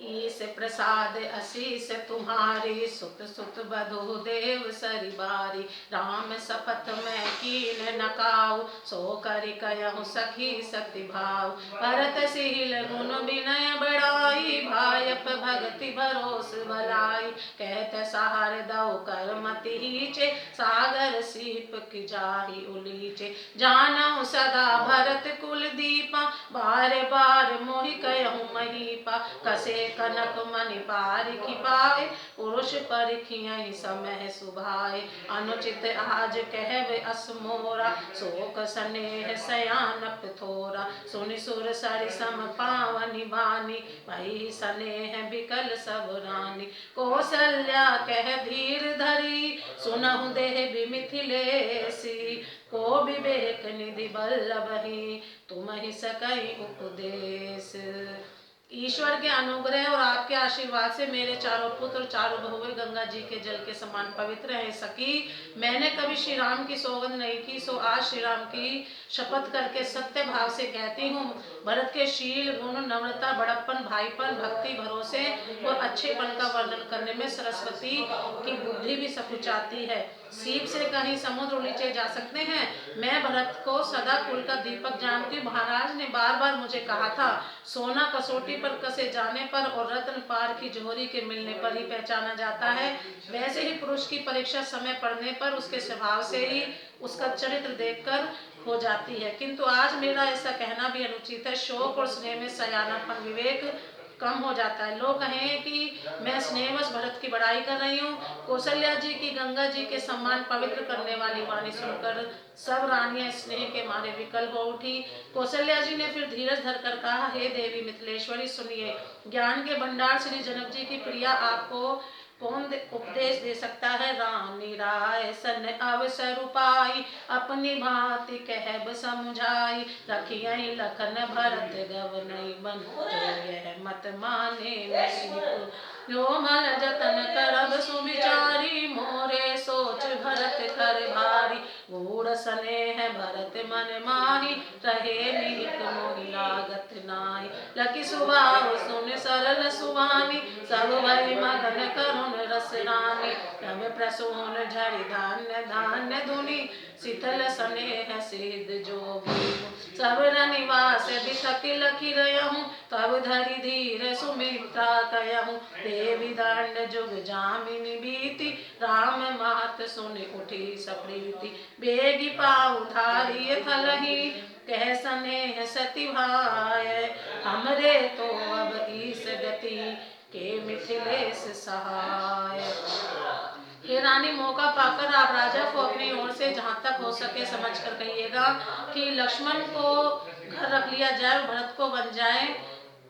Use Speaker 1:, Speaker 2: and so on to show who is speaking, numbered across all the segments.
Speaker 1: ईस प्रसाद असीस तुम्हारी, सुत सुत बधु देव सरी बारी। राम सपथ मैं कीन नकाऊ, सो करि कहूँ सखी सति भाव। भरत शील गुण विनय बढ़ाई, भायप भगति भरोस भलाई। कहत सहार दऊ कर मति हीचे, सागर सीप की जाहि उलीचे। जानऊ सदा भरत कुल दीपा, बार बार मोहि कहूँ महीपा। कसे कनक मणि पारिखि पाए, पुरुष परिखियहि समय सुभाए। अनुचित आज कहब अस मोरा, शोक स्नेह सयानप थोरा। सुनि सुर सरि सम पावनि बानी, भई स्नेह बिकल सब रानी। कौसल्या कह धीर धरी, सुनहु देवी मिथिलेसी। को विवेक निधि बल्लभहि, तुमहि सकहि उपदेश। ईश्वर के अनुग्रह और आपके आशीर्वाद से मेरे चारों पुत्र चारों बहुएं गंगा जी के जल के समान पवित्र हैं सखी। मैंने कभी श्री राम की सौगंध नहीं की, सो आज श्री राम की शपथ करके सत्य भाव से कहती हूँ। भरत के शील गुण नम्रता बड़प्पन भाईपन भक्ति भरोसे और अच्छेपन का वर्णन करने में सरस्वती की बुद्धि भी सकुचाती है। सीप से कहीं समुद्र उलीचे जा सकते हैं। मैं भरत को सदा कुल का दीपक जानती हूँ। महाराज ने बार बार मुझे कहा था, सोना कसौटी पर कसे जाने पर और रत्न पार की जोहरी के मिलने पर ही पहचाना जाता है, वैसे ही पुरुष की परीक्षा समय पड़ने पर उसके स्वभाव से ही उसका चरित्र देखकर हो जाती है। किंतु आज मेरा ऐसा कहना भी अनुचित है। शोक और स्नेह में सयानापन विवेक कम हो जाता है। लोग कहें कि मैं स्नेहवश भरत की बड़ाई कर रही हूँ। कौशल्या जी की गंगा जी के सम्मान पवित्र करने वाली वाणी सुनकर सब रानियां स्नेह के मारे विकल हो उठी। कौशल्या जी ने फिर धीरज धरकर कहा, हे देवी मिथिलेश्वरी सुनिए, ज्ञान के भंडार श्री जनक जी की प्रिया आपको कौन उपदेश दे सकता है। रानी राय सन अवसर पाई, अपनी भांति कहब समझाई। रखियहि लखन भरत गवनई बन, जो यह मत माने नहीं। जो मन जतन करब सुविचारी, मोरे सोच भरत कर भारी। गूढ़ स्नेह भरत मन माही, रहे निहित मोहि लागत नाही। लकी सुभाव सुन सरल सुवानी, सब भई मगन करुण रस रानी। तब प्रसून झरि धान्य धान्य धुनि, शीतल स्नेह सिद्ध जोगी। सब रनिवास बिसकि लखि रहूँ, तब धरि धीर सुमित्रा कहूँ। देवी दंड जुग जामिनी बीती, राम मात सुनि उठी सप्रीति। बेगी पाऊ धारिय थलहि, कह स्नेह सति भाय। हमरे तो अब ईस गति, के मिथिलेश सहाय। हे रानी, मौका पाकर आप राजा को अपनी ओर से जहाँ तक हो सके समझ कर कहिएगा कि लक्ष्मण को घर रख लिया जाए और भरत को बन जाए।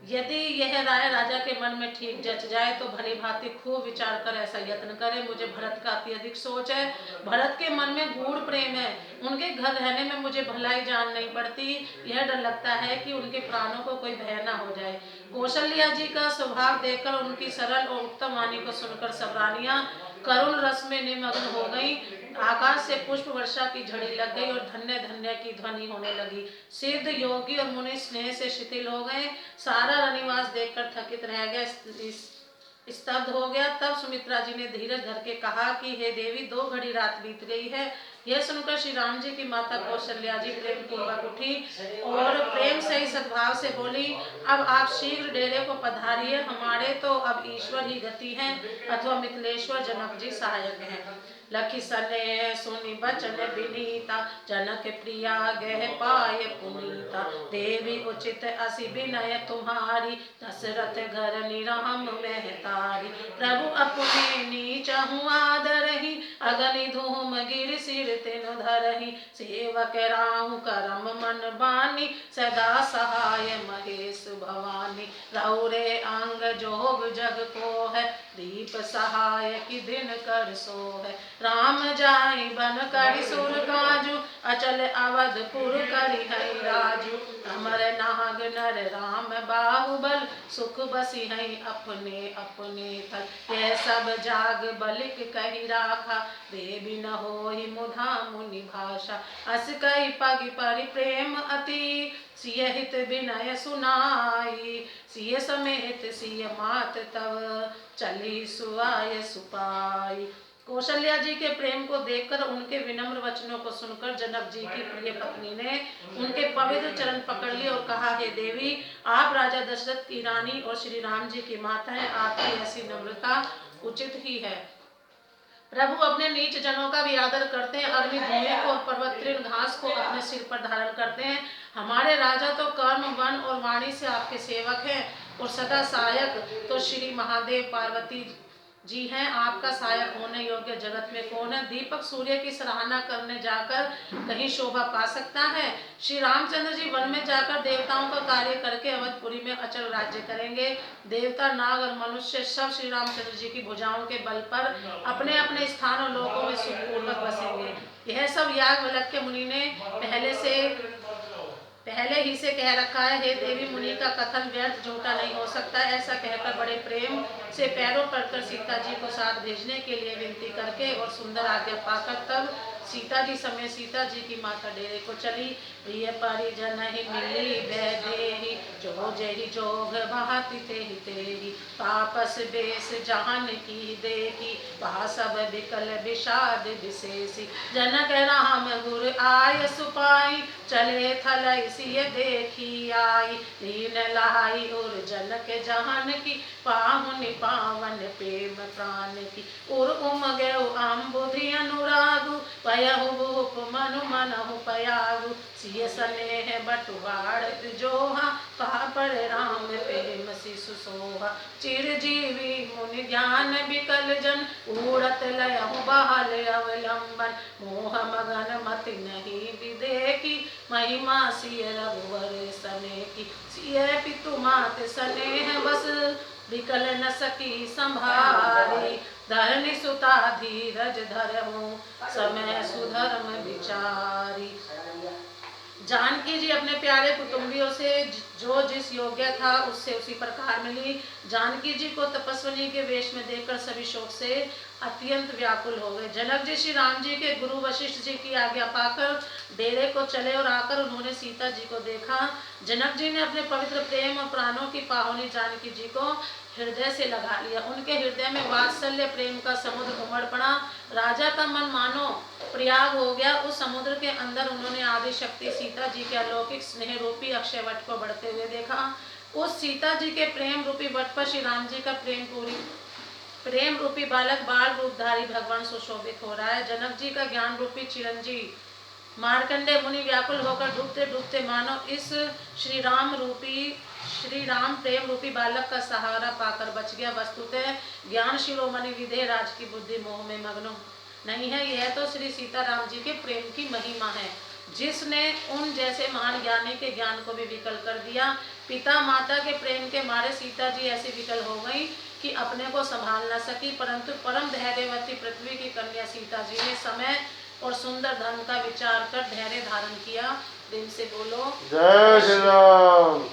Speaker 1: यदि यह राय राजा के मन में ठीक जच जाए तो भली भांति खूब विचार कर ऐसा यत्न करे। मुझे भरत का अति अधिक सोच है। भरत के मन में गूढ़ प्रेम है। उनके घर रहने में मुझे भलाई जान नहीं पड़ती। यह डर लगता है कि उनके प्राणों को कोई भय न हो जाए। कौशल्या जी का स्वभाव देखकर, उनकी सरल और उत्तम वाणी को सुनकर सब रानियां करुण रस में निमग्न हो गई। आकाश से पुष्प वर्षा की झड़ी लग गई और धन्य धन्य की ध्वनि होने लगी। सिद्ध योगी और मुनि स्नेह से शिथिल हो गए। सारा रनिवास देखकर थकित रह गए, स्तब्ध हो गया। तब सुमित्रा जी ने धीरज धर के कहा कि हे देवी, 2 घड़ी रात बीत गई है। यह सुनकर श्री राम जी की माता कौशल्या जी प्रेम पूर्वक उठी और प्रेम से ही सद्भाव से बोली, अब आप शीघ्र डेरे को पधारिए। हमारे तो अब ईश्वर ही गति है अथवा मिथिलेश्वर जनक जी सहायक हैं। लखी स्नेह सुनि बचन विनीता, जनक प्रिया गह पाय पुनीता। देवी उचित असी विनय तुम्हारी, दशरथ घर निराम महतारी। प्रभु अपने नीचहु आदरहि, अगनि धूम गिर सिर तिनु धरहि। सेवक राहु करम मन बानी, सदा सहाय महेश भवानी। रौरे अंग जोग जग को है, दीप सहाय की दिन कर सो है। राम जाई बन करि सुर काजू, अचल अवधपुर करि हरि राजू। अमर नाग नर राम बाहुबल, सुख बसी हई अपने अपने थल। यह सब जाग बलिक कहि राखा, देवी न होहि मुध कहा मुनि भाषा। अस कई पग परि प्रेम अति, सिय हित विनय सुनाई। सिय समेत सिय मात तव, चली सुआय सुपाई। कौशल्या जी के प्रेम को देखकर, उनके विनम्र वचनों को सुनकर जनक जी की प्रिय पत्नी ने उनके पवित्र चरण पकड़ लिए और कहा, हे देवी, आप राजा दशरथ की रानी और श्री राम जी की माता हैं, आपकी ऐसी नम्रता उचित ही है। प्रभु अपने नीच जनों का भी आदर करते हैं, अग्नि धुएं को और पर्वत तृण घास को अपने सिर पर धारण करते हैं। हमारे राजा तो कर्म वन और वाणी से आपके सेवक हैं, और सदा सहायक तो श्री महादेव पार्वती जी हैं। आपका सहायक होने योग्य जगत में कौन है? दीपक सूर्य की सराहना करने जाकर कहीं शोभा पा सकता है? श्री रामचंद्र जी वन में जाकर देवताओं का कार्य करके अवधपुरी में अचल राज्य करेंगे। देवता, नाग और मनुष्य सब श्री रामचंद्र जी की भुजाओं के बल पर अपने अपने स्थान और लोकों में सुखपूर्वक बसेंगे। यह सब याज्ञवल्क्य मुनि ने पहले ही से कह रखा है। हे देवी, मुनि का कथन व्यर्थ झूठा नहीं हो सकता। ऐसा कहकर बड़े प्रेम से पैरों पड़कर सीता जी को साथ भेजने के लिए विनती करके और सुंदर आज्ञा पाकर तब सीता जी समेत सीता जी की माता डेरे को चली। प्रिय परिजन ही मिली वैदेही, जो जही जोग बहाती तेहि तेहि। तापस बेस जहान की देखी, वहा सब विकल विषाद विशेषी। जनक राम गुर आय सुपाई, चले थल सिय देखी आई। दीन लाई और जनक जहान की, पाहुन पावन प्रेम प्राण की। उर उमगे अम्बुधि अनुरागु, पयहु भूप मनु मनहु पयागु। सिय स्नेह बटुवाड़त जोहा, कहा पर राम प्रेम शिशु सोहा। चिरजीवी मुनि ज्ञान विकल जन, उड़त लयहु बहल अवलंबन। मोह मगन मति नहीं विदेखी, महिमा सिय रघुवर सने की। सिय पितु मात स्नेह बस, विकल न सकी संभारी। धरनी सुता धीरज धरहु, समय सुधर्म विचारी। जानकी जी अपने प्यारे कुटुंबियों से जो जिस योग्य था उससे उसी प्रकार मिली। जानकी जी को तपस्विनी के वेश में देखकर सभी शोक से अत्यंत व्याकुल हो गए। जनक जी श्री राम जी के गुरु वशिष्ठ जी की आज्ञा पाकर डेरे को चले और आकर उन्होंने सीता जी को देखा। जनक जी ने अपने पवित्र प्रेम और प्राणों की पाहुनी जानकी जी को हृदय से लगा लिया। उनके हृदय में वात्सल्य प्रेम का समुद्र उमड़ पड़ा। राजा का मन मानो प्रयाग हो गया। उस समुद्र के अंदर उन्होंने आदि शक्ति सीता जी के अलौकिक स्नेह रूपी अक्षय वट को बढ़ते हुए देखा। उस सीता जी के प्रेम रूपी वट पर श्री राम जी का प्रेम रूपी बालक बाल रूपधारी भगवान सुशोभित हो रहा है। जनक जी का ज्ञान रूपी चिरंजीव मार्कंडेय मुनि व्याकुल होकर डूबते डूबते मानो इस श्री राम प्रेम रूपी बालक का सहारा पाकर बच गया। वस्तुतः ज्ञान शिरोमणि विधेय राज की बुद्धि मोह में मग्न नहीं है। यह तो श्री सीताराम जी के प्रेम की महिमा है, जिसने उन जैसे महान ज्ञानी के ज्ञान को भी विकल कर दिया। पिता माता के प्रेम के मारे सीता जी ऐसी विकल हो गई कि अपने को संभाल न सकी, परंतु परम धैर्यवती पृथ्वी की कन्या सीता जी ने समय और सुंदर धन का विचार कर धैर्य धारण किया। दिन से बोलो जय श्री राम।